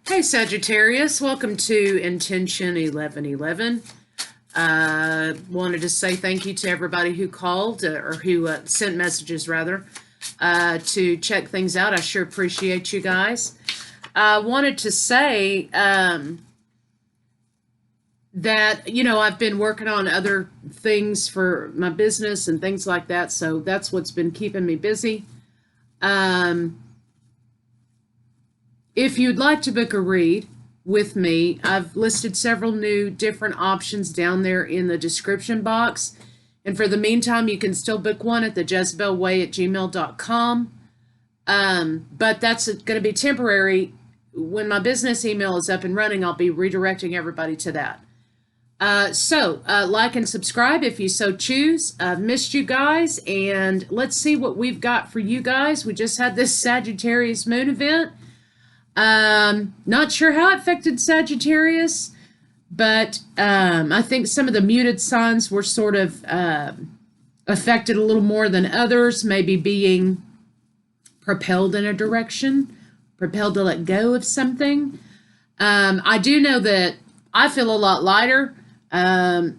Hey Sagittarius, welcome to Intention 1111. Wanted to say thank you to everybody who called or who sent messages rather to check things out. I sure appreciate you guys. Wanted to say that, I've been working on other things for my business and things like that, so that's what's been keeping me busy. If you'd like to book a read with me, I've listed several new different options down there in the description box. And for the meantime, you can still book one at thejezebelway@gmail.com. But that's going to be temporary. When my business email is up and running, I'll be redirecting everybody to that. So like and subscribe if you so choose. I've missed you guys, and let's see what we've got for you guys. We just had this Sagittarius moon event. Not sure how it affected Sagittarius, but I think some of the muted signs were sort of affected a little more than others, maybe being propelled in a direction, propelled to let go of something. I do know that I feel a lot lighter. I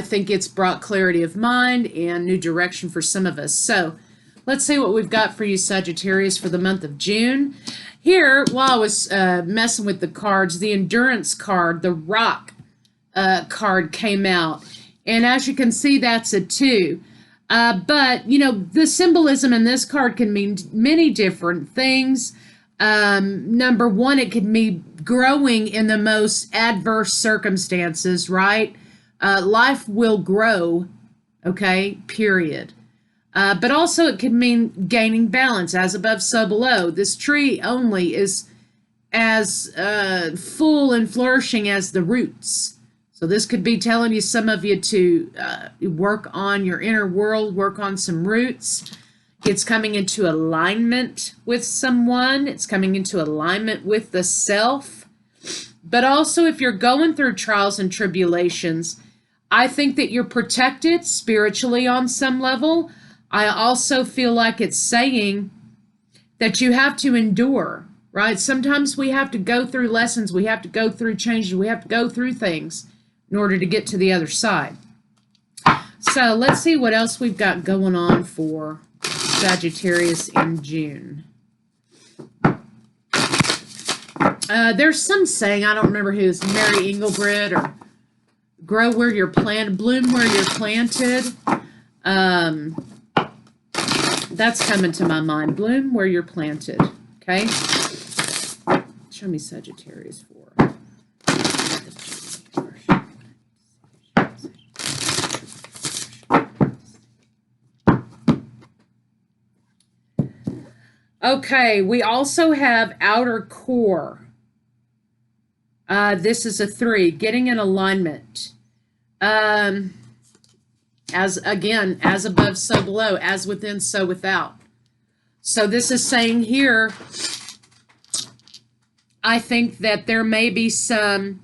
think it's brought clarity of mind and new direction for some of us. So let's see what we've got for you, Sagittarius, for the month of June. Here, while I was messing with the cards, the Endurance card, the Rock card came out. And as you can see, that's a 2. But, the symbolism in this card can mean many different things. Number one, it could mean growing in the most adverse circumstances, right? Life will grow, okay, period. But also it can mean gaining balance, as above, so below. This tree only is as full and flourishing as the roots. So this could be telling you, some of you, to work on your inner world, work on some roots. It's coming into alignment with someone. It's coming into alignment with the self. But also, if you're going through trials and tribulations, I think that you're protected spiritually on some level. I also feel like it's saying that you have to endure, right? Sometimes we have to go through lessons, we have to go through changes, we have to go through things in order to get to the other side. So let's see what else we've got going on for Sagittarius in June. There's some saying, I don't remember who, it's Mary Engelbrecht, or grow where you're planted, bloom where you're planted. That's coming to my mind. Bloom where you're planted. Okay? Show me Sagittarius for. Okay, we also have outer core. This is a 3, getting in alignment. As above, so below, as within, so without. So this is saying here, I think that there may be some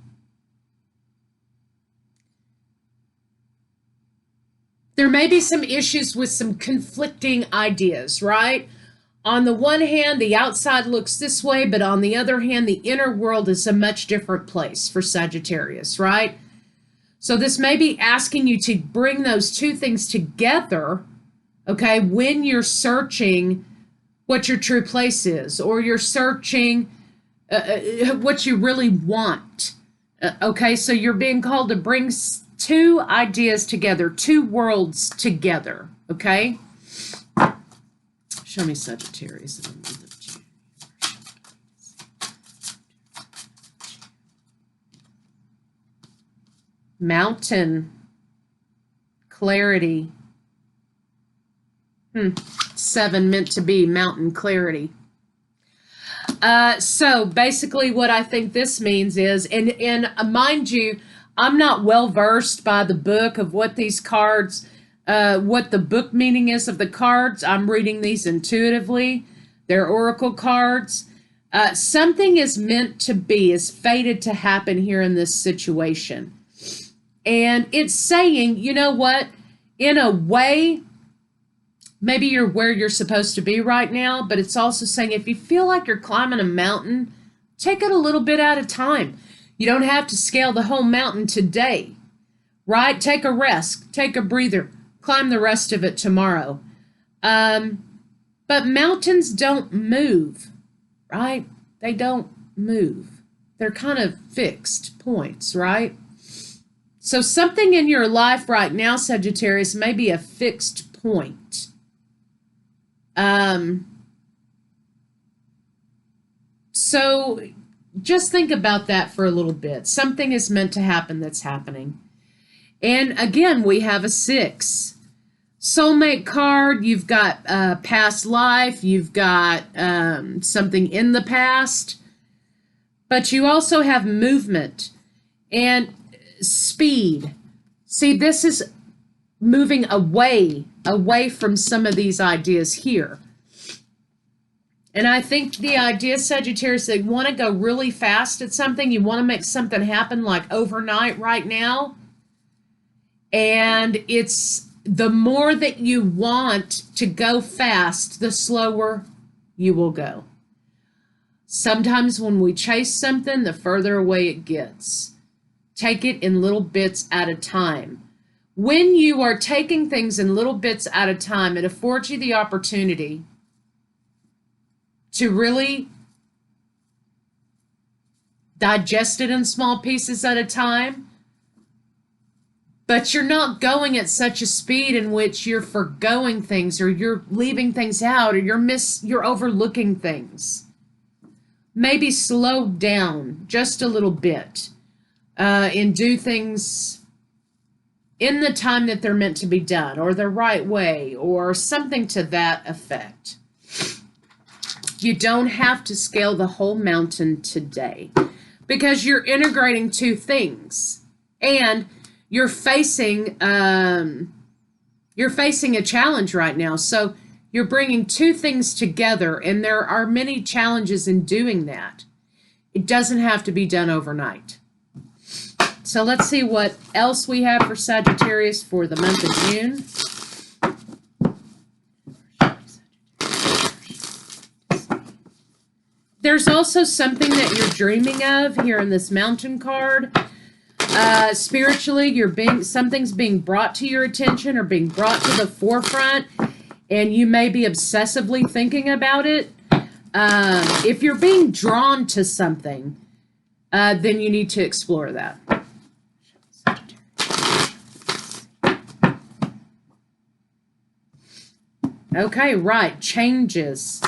issues with some conflicting ideas, right? On the one hand, the outside looks this way, but on the other hand, the inner world is a much different place for Sagittarius, right? So this may be asking you to bring those two things together, okay, when you're searching what your true place is, or you're searching what you really want. Okay, so you're being called to bring two ideas together, two worlds together, okay? Show me Sagittarius in the month of June. Mountain, clarity. 7 meant to be mountain clarity. So basically what I think this means is, and mind you, I'm not well versed by the book of what these cards, what the book meaning is of the cards. I'm reading these intuitively. They're oracle cards. Something is meant to be, is fated to happen here in this situation. And it's saying, you know what, in a way, maybe you're where you're supposed to be right now, but it's also saying if you feel like you're climbing a mountain take it a little bit at a time. You don't have to scale the whole mountain today, right? Take a rest, take a breather, climb the rest of it tomorrow. But mountains don't move, right? They don't move. They're kind of fixed points, right? So something in your life right now, Sagittarius, may be a fixed point. So just think about that for a little bit. Something is meant to happen that's happening. And again, we have a 6. Soulmate card, you've got past life, you've got something in the past, but you also have movement and speed. See, this is moving away from some of these ideas here. And I think the idea, Sagittarius, they want to go really fast at something. You want to make something happen like overnight right now. And it's the more that you want to go fast, the slower you will go. Sometimes when we chase something, the further away it gets. Take it in little bits at a time. When you are taking things in little bits at a time, it affords you the opportunity to really digest it in small pieces at a time, but you're not going at such a speed in which you're forgoing things or you're leaving things out or you're overlooking things. Maybe slow down just a little bit and do things in the time that they're meant to be done or the right way or something to that effect. You don't have to scale the whole mountain today because you're integrating two things and you're facing a challenge right now. So you're bringing two things together and there are many challenges in doing that. It doesn't have to be done overnight. So let's see what else we have for Sagittarius for the month of June. There's also something that you're dreaming of here in this mountain card. Spiritually, something's being brought to your attention or being brought to the forefront, and you may be obsessively thinking about it. If you're being drawn to something, then you need to explore that. Okay, right, changes.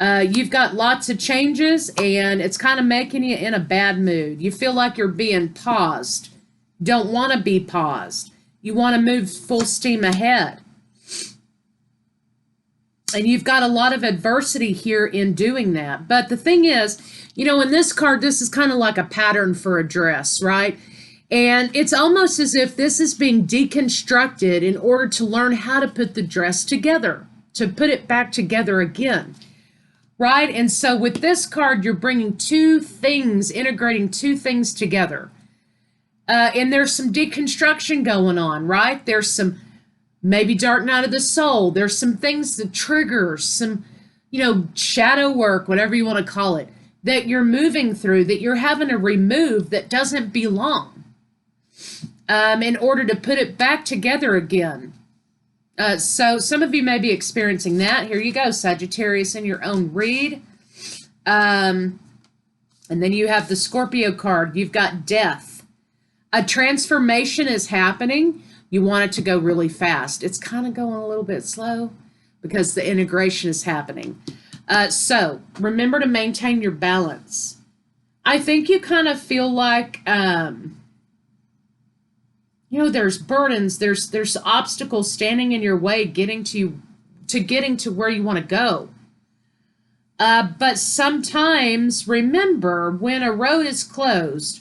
You've got lots of changes, and it's kind of making you in a bad mood. You feel like you're being paused. Don't want to be paused. You want to move full steam ahead. And you've got a lot of adversity here in doing that. But the thing is, you know, in this card, this is kind of like a pattern for a dress, right? And it's almost as if this is being deconstructed in order to learn how to put the dress together, to put it back together again. Right? And so with this card, you're bringing two things, integrating two things together. And there's some deconstruction going on, right? There's some maybe dark night of the soul. There's some things that trigger some, you know, shadow work, whatever you want to call it, that you're moving through, that you're having to remove that doesn't belong in order to put it back together again. So some of you may be experiencing that. Here you go, Sagittarius, in your own read. And then you have the Scorpio card. You've got death. A transformation is happening. You want it to go really fast. It's kind of going a little bit slow because the integration is happening. So remember to maintain your balance. I think you kind of feel like... you know, there's burdens, there's obstacles standing in your way getting to where you want to go. But sometimes, remember, when a road is closed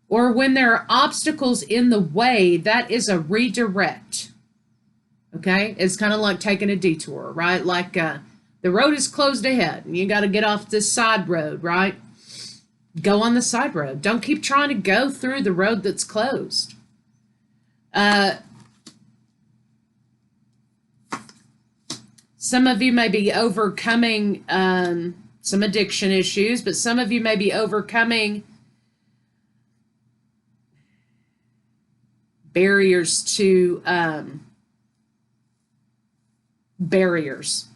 or when there are obstacles in the way, that is a redirect. Okay? It's kind of like taking a detour, right? Like the road is closed ahead and you got to get off this side road, right? Go on the side road. Don't keep trying to go through the road that's closed. Some of you may be overcoming some addiction issues, but some of you may be overcoming barriers to barriers.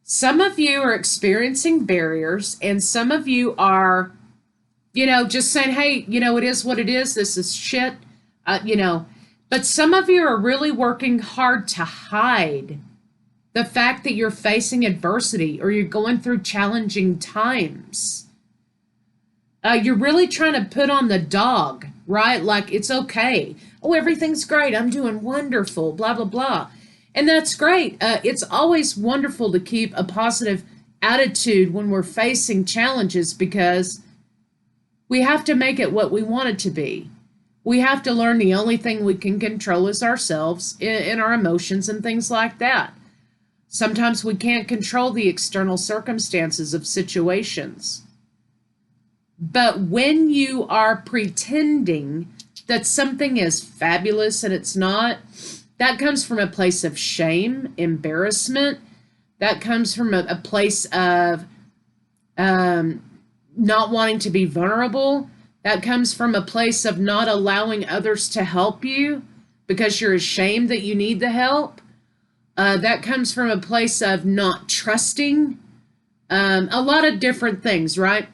Some of you are experiencing barriers, and some of you are, just saying, hey, it is what it is. This is shit, But some of you are really working hard to hide the fact that you're facing adversity or you're going through challenging times. You're really trying to put on the dog, right? Like, it's okay. Oh, everything's great. I'm doing wonderful, blah, blah, blah. And that's great. It's always wonderful to keep a positive attitude when we're facing challenges, because we have to make it what we want it to be. We have to learn the only thing we can control is ourselves in our emotions and things like that. Sometimes we can't control the external circumstances of situations. But when you are pretending that something is fabulous and it's not, that comes from a place of shame, embarrassment. That comes from a place of not wanting to be vulnerable. That comes from a place of not allowing others to help you because you're ashamed that you need the help. That comes from a place of not trusting. A lot of different things, right?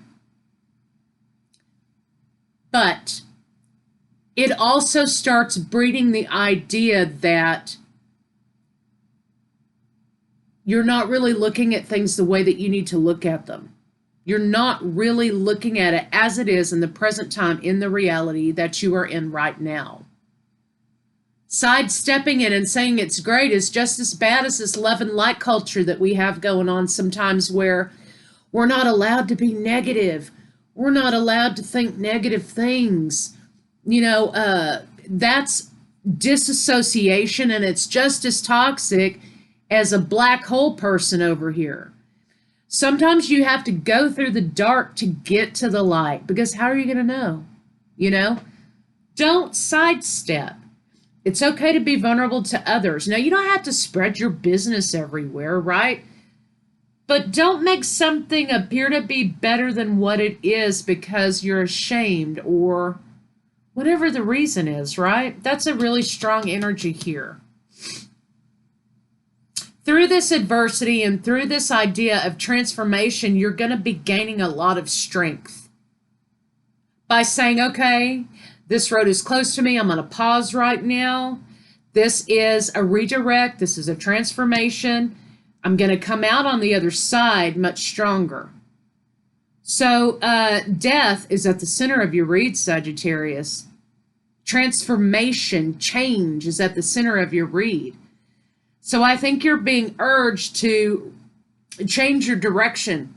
But it also starts breeding the idea that you're not really looking at things the way that you need to look at them. You're not really looking at it as it is in the present time, in the reality that you are in right now. Sidestepping it and saying it's great is just as bad as this love and light culture that we have going on sometimes, where we're not allowed to be negative. We're not allowed to think negative things. That's disassociation, and it's just as toxic as a black hole person over here. Sometimes you have to go through the dark to get to the light, because how are you going to know? Don't sidestep. It's okay to be vulnerable to others. Now, you don't have to spread your business everywhere, right? But don't make something appear to be better than what it is because you're ashamed or whatever the reason is, right? That's a really strong energy here. Through this adversity and through this idea of transformation, you're going to be gaining a lot of strength by saying, okay, this road is close to me. I'm going to pause right now. This is a redirect. This is a transformation. I'm going to come out on the other side much stronger. So death is at the center of your read, Sagittarius. Transformation, change is at the center of your read. So I think you're being urged to change your direction.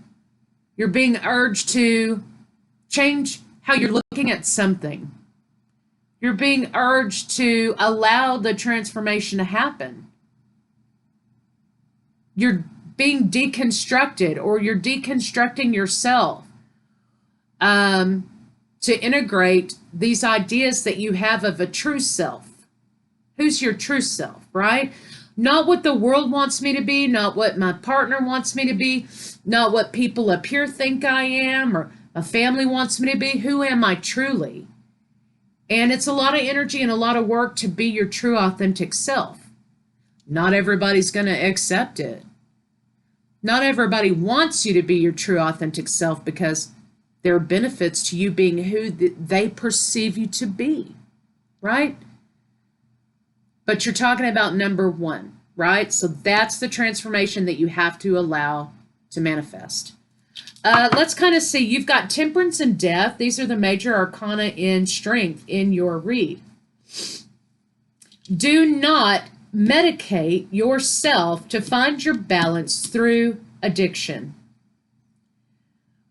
You're being urged to change how you're looking at something. You're being urged to allow the transformation to happen. You're being deconstructed, or you're deconstructing yourself to integrate these ideas that you have of a true self. Who's your true self, right? Not what the world wants me to be, not what my partner wants me to be, not what people up here think I am, or a family wants me to be. Who am I truly? And it's a lot of energy and a lot of work to be your true, authentic self. Not everybody's going to accept it. Not everybody wants you to be your true, authentic self, because there are benefits to you being who they perceive you to be, right? But you're talking about number one, right? So that's the transformation that you have to allow to manifest. Let's kind of see. You've got temperance and death. These are the major arcana in strength in your read. Do not medicate yourself to find your balance through addiction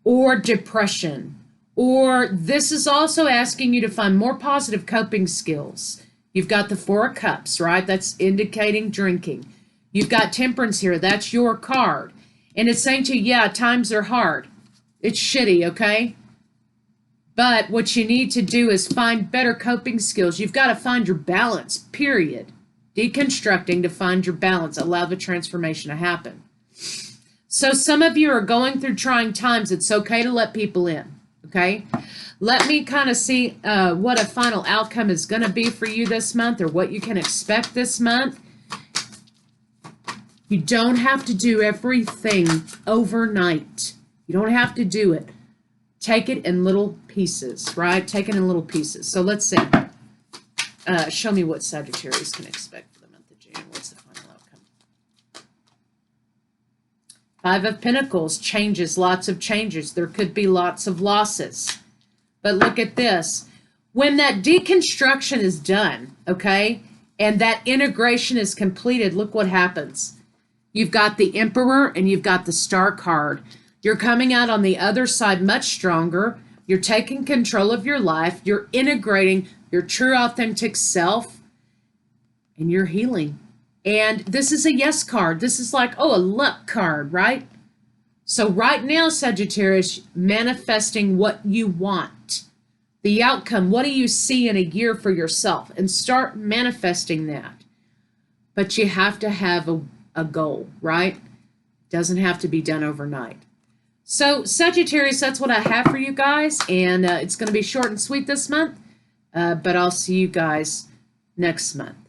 or depression. Or this is also asking you to find more positive coping skills. You've got the Four of Cups, right? That's indicating drinking. You've got temperance here. That's your card. And it's saying to you, yeah, times are hard. It's shitty, okay? But what you need to do is find better coping skills. You've got to find your balance, period. Deconstructing to find your balance. Allow the transformation to happen. So some of you are going through trying times. It's okay to let people in, okay? Let me kind of see what a final outcome is going to be for you this month, or what you can expect this month. You don't have to do everything overnight. You don't have to do it. Take it in little pieces, right? Take it in little pieces. So let's see. Show me what Sagittarius can expect for the month of June. What's the final outcome? Five of Pentacles, changes, lots of changes. There could be lots of losses. But look at this. When that deconstruction is done, okay, and that integration is completed, look what happens. You've got the Emperor and you've got the Star card. You're coming out on the other side much stronger. You're taking control of your life. You're integrating your true authentic self, and you're healing. And this is a yes card. This is like, oh, a luck card, right? So right now, Sagittarius, manifesting what you want. The outcome, what do you see in a year for yourself? And start manifesting that. But you have to have a goal, right? Doesn't have to be done overnight. So Sagittarius, that's what I have for you guys. And it's going to be short and sweet this month. But I'll see you guys next month.